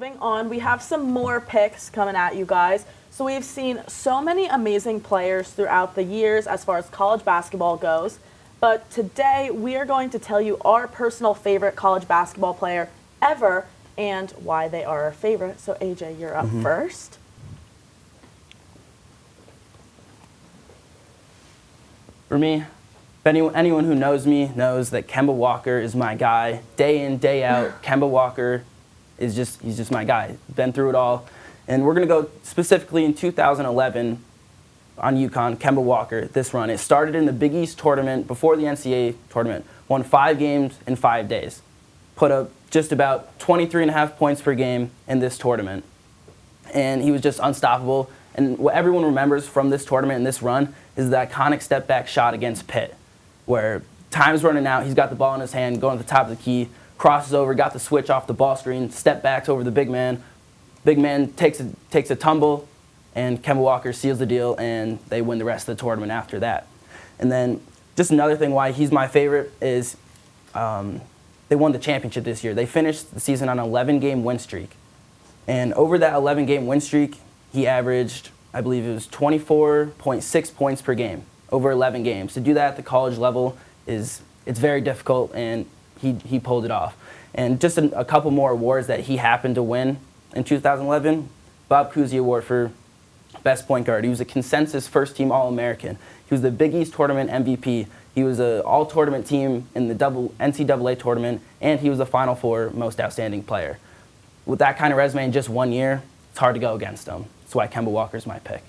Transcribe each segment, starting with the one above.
moving on, we have some more picks coming at you guys. So we've seen so many amazing players throughout the years as far as college basketball goes. But today we are going to tell you our personal favorite college basketball player ever and why they are our favorite. So AJ, you're up first. For me, anyone who knows me knows that Kemba Walker is my guy. Day in, day out, Kemba Walker he's just my guy. Been through it all. And we're going to go specifically in 2011 on UConn, Kemba Walker, this run. It started in the Big East tournament before the NCAA tournament. Won 5 games in 5 days. Put up just about 23.5 points per game in this tournament. And he was just unstoppable. And what everyone remembers from this tournament and this run is the iconic step-back shot against Pitt, where time's running out, he's got the ball in his hand, going to the top of the key, crosses over, got the switch off the ball screen, step backs over the big man. Big man takes a tumble, and Kemba Walker seals the deal, and they win the rest of the tournament after that. And then just another thing why he's my favorite is they won the championship this year. They finished the season on an 11-game win streak. And over that 11-game win streak, he averaged, I believe it was 24.6 points per game over 11 games. To do that at the college level it's very difficult, and he pulled it off. And just a couple more awards that he happened to win in 2011, Bob Cousy Award for Best Point Guard. He was a consensus first-team All-American. He was the Big East Tournament MVP. He was an all-tournament team in the NCAA tournament, and he was the Final Four Most Outstanding Player. With that kind of resume in just 1 year, it's hard to go against him. That's why Kemba Walker's my pick.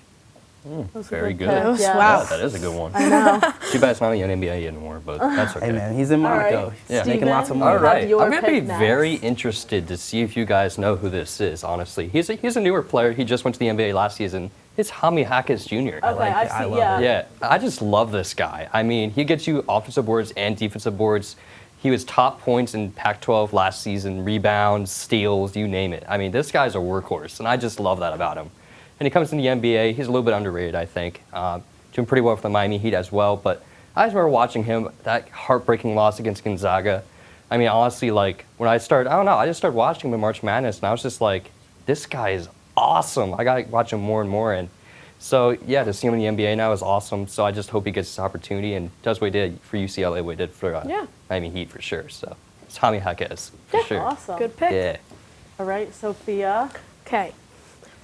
Very good. Yeah. Wow. Yeah, that is a good one. I know. Too bad it's not in the NBA anymore, but that's okay. Hey, man, he's in Monaco. right. He's Yeah. making lots of money. All right, your I'm going to be pick next. very interested to see if you guys know who this is, honestly. He's a newer player. He just went to the NBA last season. It's Jaime Jaquez Jr. Okay, I see. love Yeah. it. Yeah, I just love this guy. I mean, he gets you offensive boards and defensive boards. He was top points in Pac-12 last season, rebounds, steals, you name it. I mean, this guy's a workhorse, and I just love that about him. And he comes in the NBA. He's a little bit underrated, I think. Doing pretty well for the Miami Heat as well. But I just remember watching him, that heartbreaking loss against Gonzaga. I mean, honestly, like, when I just started watching him in March Madness, and I was just like, this guy is awesome. I got to watch him more and more. And so, yeah, to see him in the NBA now is awesome. So I just hope he gets this opportunity and does what he did for UCLA, what he did for Miami Heat for sure. So it's Jaime Jaquez for sure. Awesome. Good pick. Yeah. All right, Sophia. Okay.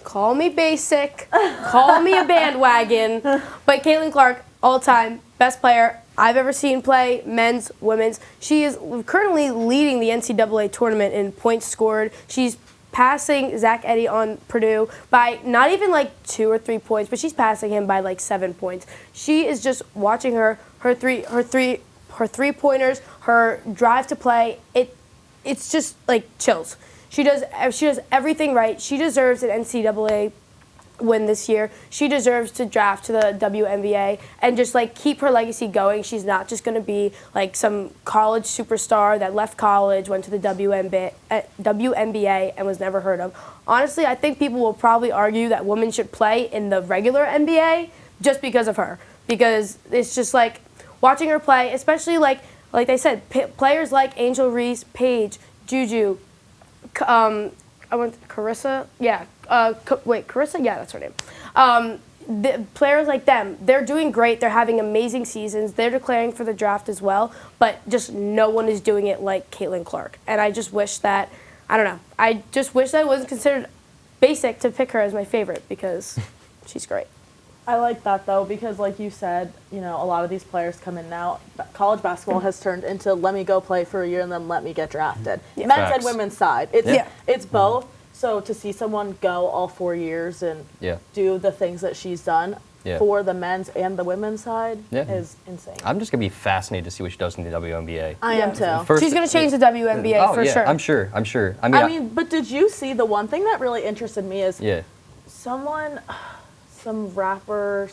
Call me basic, call me a bandwagon, but Caitlin Clark, all-time best player I've ever seen play, men's, women's. She is currently leading the NCAA tournament in points scored. She's passing Zach Edey on Purdue by not even like 2 or 3 points, but she's passing him by like 7 points. She is just watching her three-pointers, her drive to play. It's just like chills. She does everything right. She deserves an NCAA win this year. She deserves to draft to the WNBA and just like keep her legacy going. She's not just going to be like some college superstar that left college, went to the WNBA and was never heard of. Honestly, I think people will probably argue that women should play in the regular NBA just because of her. Because it's just like watching her play, especially like they said, players like Angel Reese, Paige, Juju, Carissa? Yeah. Carissa? Yeah, that's her name. The players like them, they're doing great. They're having amazing seasons. They're declaring for the draft as well, but just no one is doing it like Caitlin Clark. And I just wish that, I just wish that it wasn't considered basic to pick her as my favorite because she's great. I like that, though, because like you said, a lot of these players come in now. College basketball has turned into let me go play for a year and then let me get drafted. Yeah. Men's Facts. and women's side. It's both. So to see someone go all 4 years and do the things that she's done for the men's and the women's side is insane. I'm just going to be fascinated to see what she does in the WNBA. I am too. First- She's going to change the WNBA for sure. I'm sure. I mean, but did you see the one thing that really interested me is some rapper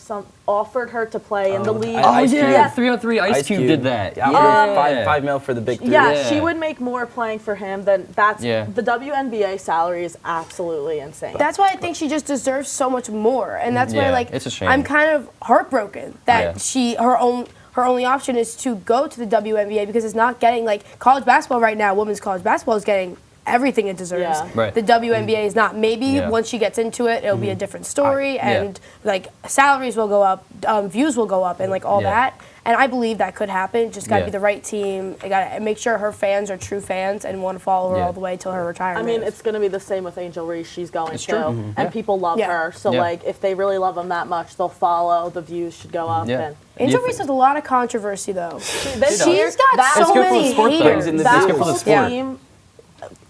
offered her to play in the league. Ice Cube. 303 Ice Cube did that. Yeah, $5 million for the big three. Yeah, she would make more playing for him than the Yeah. WNBA salary is absolutely insane. That's why I think she just deserves so much more, and that's why it's a shame. I'm kind of heartbroken that her only option is to go to the WNBA because it's not getting like college basketball right now. Women's college basketball is getting everything it deserves. Yeah. Right. The WNBA is not. Maybe Yeah. once she gets into it, it'll be a different story, Yeah. and like salaries will go up, views will go up, and like all Yeah. that. And I believe that could happen. Just got to Yeah. be the right team. They got to make sure her fans are true fans and want to follow her Yeah. all the way till her I retirement. mean, it's going to be the same with Angel Reese. She's going It's to, true. and Yeah. people love Yeah. her. So Yeah. like, if they really love them that much, they'll follow. The views should go up. Yeah. And Angel You- Reese has a lot of controversy though. this does. year, She's got that so It's good for the many sport, though. haters. In the that It's good for the whole sport. team,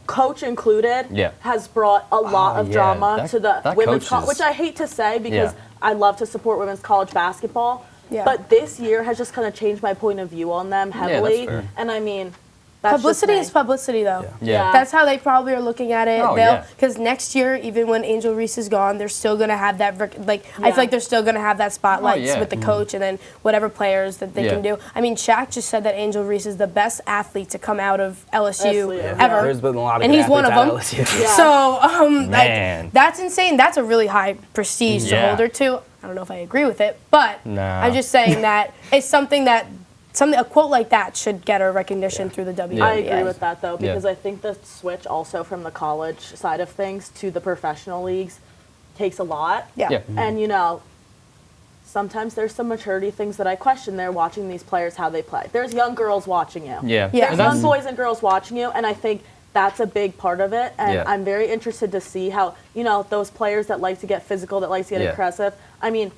coach included, Yeah. has brought a lot Oh, of yeah. drama That- to the that women's coach is- which I hate to say because Yeah. I love to support women's college basketball. Yeah. But this year has just kind of changed my point of view on them that's heavily. fair. And I mean, that's Publicity just is me. publicity though. Yeah. That's how they probably are looking at it. Oh, yeah. Because next year, even when Angel Reese is gone, they're still gonna have that. I Yeah. feel like they're still gonna have that spotlight Oh, yeah. with the coach and then whatever players that they Yeah. can do. I mean, Shaq just said that Angel Reese is the best athlete to come out of LSU Yeah. ever. There's been a lot of And good he's one of athletes them. at LSU. Yeah. So, Man. that's insane. That's a really high prestige to Yeah. hold her to. I don't know if I agree with it, but Nah. I'm just saying that it's something that a quote like that should get her recognition through the WNBA. I agree with that though, because Yeah. I think the switch also from the college side of things to the professional leagues takes a lot. Yeah. Yeah. And you know, sometimes there's some maturity things that I question there watching these players how they play. There's young girls watching you. Yeah. Yeah. And There's that's- young boys and girls watching you, and I think that's a big part of it. And Yeah. I'm very interested to see how, you know, those players that like to get physical, that like to get Yeah. aggressive. I mean,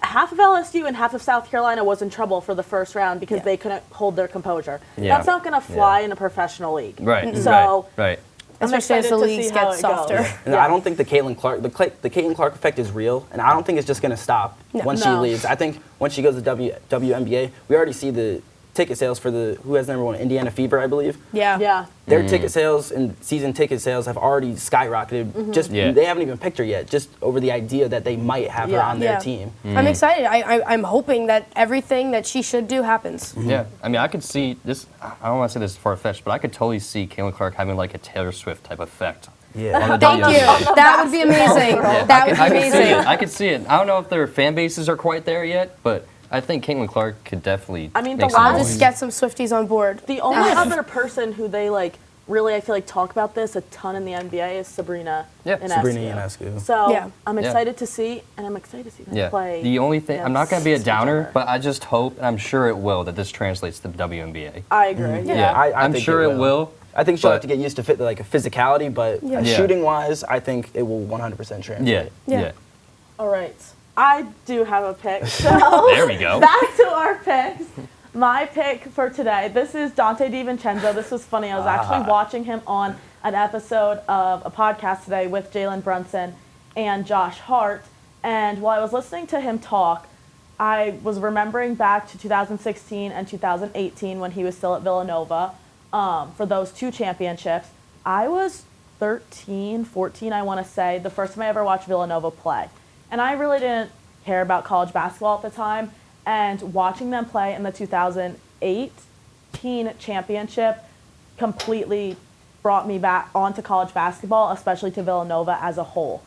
half of LSU and half of South Carolina was in trouble for the first round because Yeah. they couldn't hold their composure. Yeah. That's not going to fly in a professional league. Right. So Right. I'm Especially as excited the to leagues see how get it softer. goes. And Yeah. I don't think the Caitlin Clark effect is real, and I don't think it's just going to stop once she No. leaves. I think once she goes to WNBA, we already see the ticket sales for who has number one, Indiana Fever, I believe. Yeah. Yeah. Their ticket sales and season ticket sales have already skyrocketed. Mm-hmm. Just Yeah. they haven't even picked her yet, just over the idea that they might have her Yeah. on their Yeah. team. I'm excited. I'm hoping that everything that she should do happens. Yeah, I mean, I could see this. I don't want to say this is far fetched, but I could totally see Caitlin Clark having like a Taylor Swift type effect. Yeah. On the Thank you. WNBA. That would be amazing. Yeah, That would I be could see it. amazing. I could see it. I don't know if their fan bases are quite there yet, but I think Caitlin Clark could definitely. I mean, make the some I'll last- noise. just get some Swifties on board. The only other person who they like really, I feel like, talk about this a ton in the NBA is Sabrina Yeah. Ionescu. Sabrina Ionescu. So Yeah. I'm Yeah. excited to see, and I'm excited to see them Yeah. play. The only thing I'm not going to be a against each downer, other. but I just hope, and I'm sure it will, that this translates to the WNBA. I agree. Yeah. I I'm think sure it it will. I think she'll but- have to get used to like a physicality, but Yeah. Yeah. shooting wise, I think it will 100% translate. Yeah. Yeah. Yeah. All right. I do have a pick. So There we go. back to our picks. My pick for today, this is Dante DiVincenzo. This was funny. I was actually watching him on an episode of a podcast today with Jalen Brunson and Josh Hart. And while I was listening to him talk, I was remembering back to 2016 and 2018 when he was still at Villanova for those two championships. I was 13, 14, I want to say, the first time I ever watched Villanova play. And I really didn't care about college basketball at the time. And watching them play in the 2018 championship completely brought me back onto college basketball, especially to Villanova as a whole.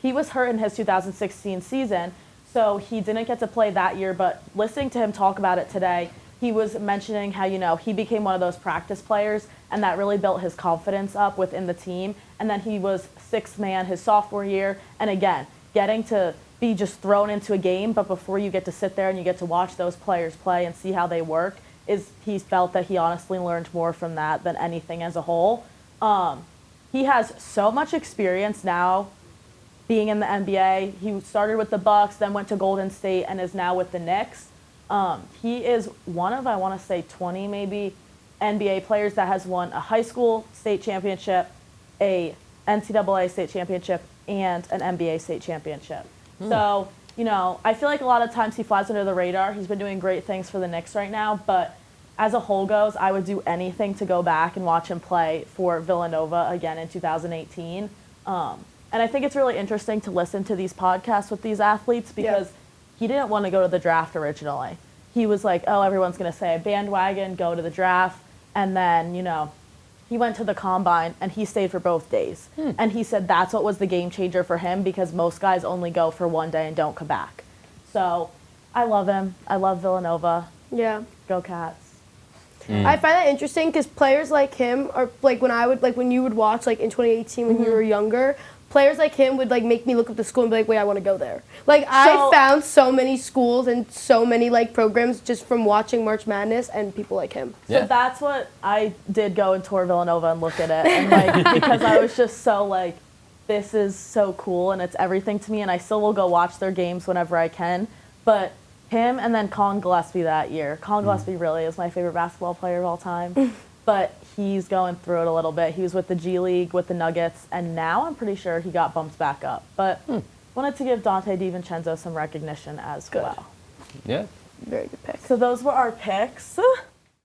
He was hurt in his 2016 season, so he didn't get to play that year, but listening to him talk about it today, he was mentioning how, you know, he became one of those practice players, and that really built his confidence up within the team. And then he was sixth man his sophomore year, and again, getting to be just thrown into a game, but before you get to sit there and you get to watch those players play and see how they work, he felt that he honestly learned more from that than anything as a whole. He has so much experience now being in the NBA. He started with the Bucks, then went to Golden State, and is now with the Knicks. He is one of, I want to say, 20 maybe NBA players that has won a high school state championship, a NCAA state championship, and an NBA state championship. So, you know, I feel like a lot of times he flies under the radar. He's been doing great things for the Knicks right now, but as a whole goes, I would do anything to go back and watch him play for Villanova again in 2018. And I think it's really interesting to listen to these podcasts with these athletes because he didn't want to go to the draft originally. He was like, oh, everyone's going to say a bandwagon, go to the draft. And then, you know, he went to the combine and he stayed for both days. And he said that's what was the game changer for him because most guys only go for one day and don't come back. So I love him. I love Villanova. Yeah. Go Cats. I find that interesting because players like him are like when you would watch like in 2018 when you were younger. Players like him would like make me look up the school and be like, wait, I want to go there. Like I found so many schools and so many like programs just from watching March Madness and people like him. So that's what I did, go and tour Villanova and look at it, and like because I was just so like, this is so cool and it's everything to me, and I still will go watch their games whenever I can. But him and then Colin Gillespie that year. Colin Gillespie really is my favorite basketball player of all time. But he's going through it a little bit. He was with the G League, with the Nuggets, and now I'm pretty sure he got bumped back up. But wanted to give Dante DiVincenzo some recognition as well. Yeah. Very good pick. So those were our picks.